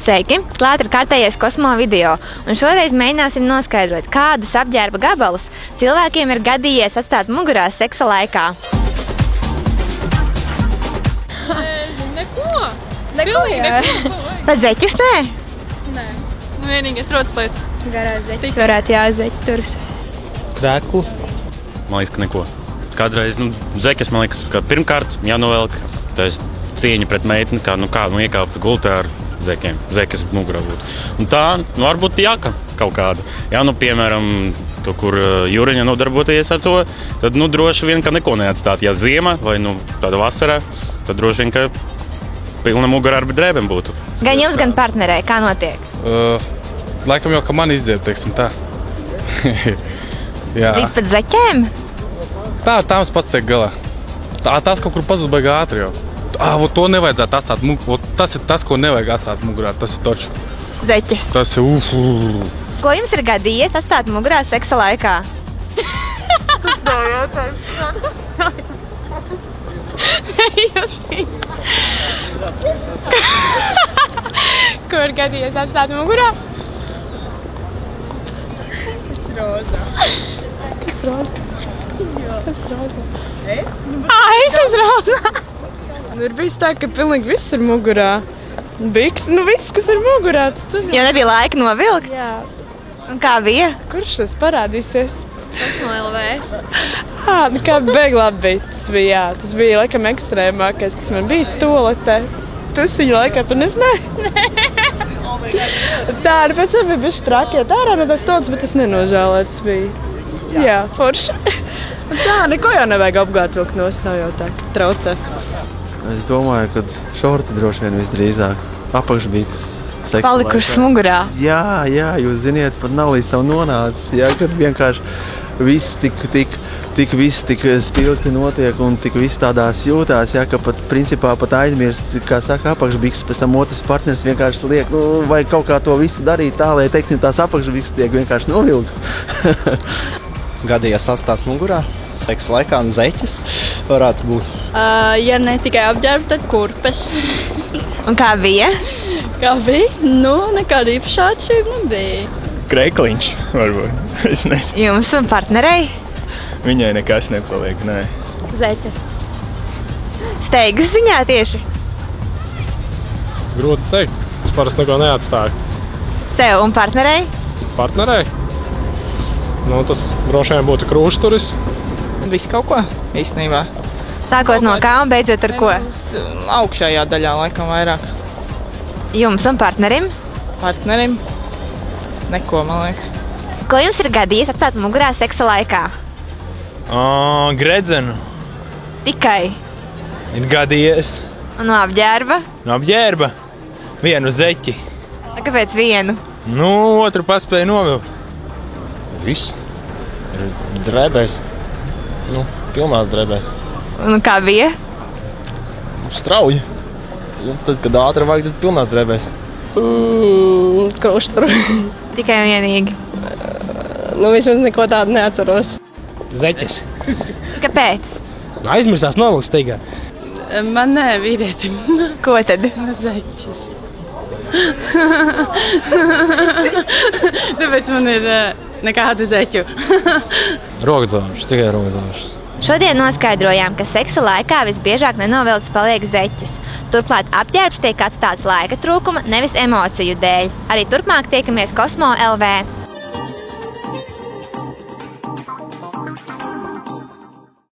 Sveiki! Klāt ir kārtējais kosmo video, un šoreiz mēģināsim noskaidrot, kādus apģērba gabalus cilvēkiem ir gadījies atstāt mugurā seksa laikā. Neko, jā. Pa zeķis nē? Nē. Vienīgais rotas lietas. Garās zeķis varētu jāzeķi turas. Krēklu? Man liekas, ka neko. Kādreiz, zeķis, man liekas, ka pirmkārt jānovelk. Tā ir cieņa pret meitni, kā iekāpt gultā ar zeķiem. Zeķis mugurā būtu. Un tā, varbūt jāka kaut kāda. Jā, piemēram, kaut kur jūriņa nodarboties ar to, tad, droši vien, ka neko neatstāt. Ja ziema vai, tāda vasarā, tad droši vien, ka pilna mugurā ar drēbēm būtu. Gan jums, gan partnerei, kā notiek? Laikam jau, ka man izdzieb, teiksim tā. Jā. Līdz pat zeķēm? Tā mums pats tiek galā. Tās kaut kur pazūd baigi ātri jau. To nevajadzētu atstāt mugurā. Tas ir tas, ko nevajag atstāt mugurā. Tas ir točs. Zeķis. Tas ir Ko jums ir gadījies atstāt mugurā seksa laikā? Ko ir gadījies atstāt mugurā? Kas roza? Es esmu roza. Ir bijis tā, ka pilnīgi viss ir mugurā. Biks, viss, kas ir mugurā. Jo nebija laika novilkt? Jā. Un kā bija? Kurš tas parādīsies? Tas no LV. Kā beig labi bija. Tas bija, jā. Tas bija laikam ekstrēmākais, kas man bija toaletē. Tusiņa laikā, tu nezināji? Tā, pēc tam bija bišķi trakiet ārā no tās toaletes, bet tas nenožēlēts bija. Jā, forši. Tā, neko jau nevajag apgāt vilkt nost, nav jau tā, ka traucē. Es domāju, ka šorti droši vien visdrīzāk. Apakšbiks. Palikušas mugurā. Jā, jūs ziniet, pat nav līdz tam nonācis. Jā, kad vienkārši viss tik spilgti notiek un tik viss tādās jūtās, jā, ka principā pat aizmirst, kā saka, apakšbiks, pēc tam otrs partners vienkārši liek, vajag kaut kā to visu darīt tā, lai, teiksim, tās apakšbiks tiek vienkārši novilkts. Gadījās atstāt mugurā, seksa laikā un zeķis varētu būt. Ja ne tikai apģērba, tad kurpes. Un kā bija? Kā bija? Nekāda īpašā atšķirība nebija. Krēkliņš, varbūt. Es nezinu. Jums un partnerei? Viņai nekas nepaliek, nē. Zeķis. Steigas ziņā tieši? grūti teikt. Es parasti neko neatstāju. Tev un partnerei? Partnerei? Tas droši vien būtu krūšturis. Viss kaut ko, īstenībā. Sākot no kā un beidzot ar ko? Augšējā daļā laikam vairāk. Jums un partnerim? Partnerim? Neko, man liekas. Ko jums ir gadījies atstāt mugurā seksa laikā? Gredzenu. Tikai? Ir gadījies. Un no apģērba? No apģērba? Vienu zeķi. Kāpēc vienu? Otru paspēju novilkt. Viss. Drēbēs. Pilnās drēbēs. Un kā bija? Strauji. Tad, kad ātri vajag, tad pilnās drēbēs. Krušturu. Tikai vienīgi. Vismaz neko tādu neatceros. Zeķis. Kāpēc? Aizmirsās novilkt steigā. Man nē, vīrietim. Ko tad? Zeķis. Tāpēc man ir nekādu zeķu. Rokdzošs, tikai rokdzošs. Šodien noskaidrojām, ka seksa laikā visbiežāk nenovilkts paliek zeķis. Turklāt apģērbs tiek atstāts laika trūkuma, nevis emociju dēļ. Arī turpmāk tiekamies Kosmo LV.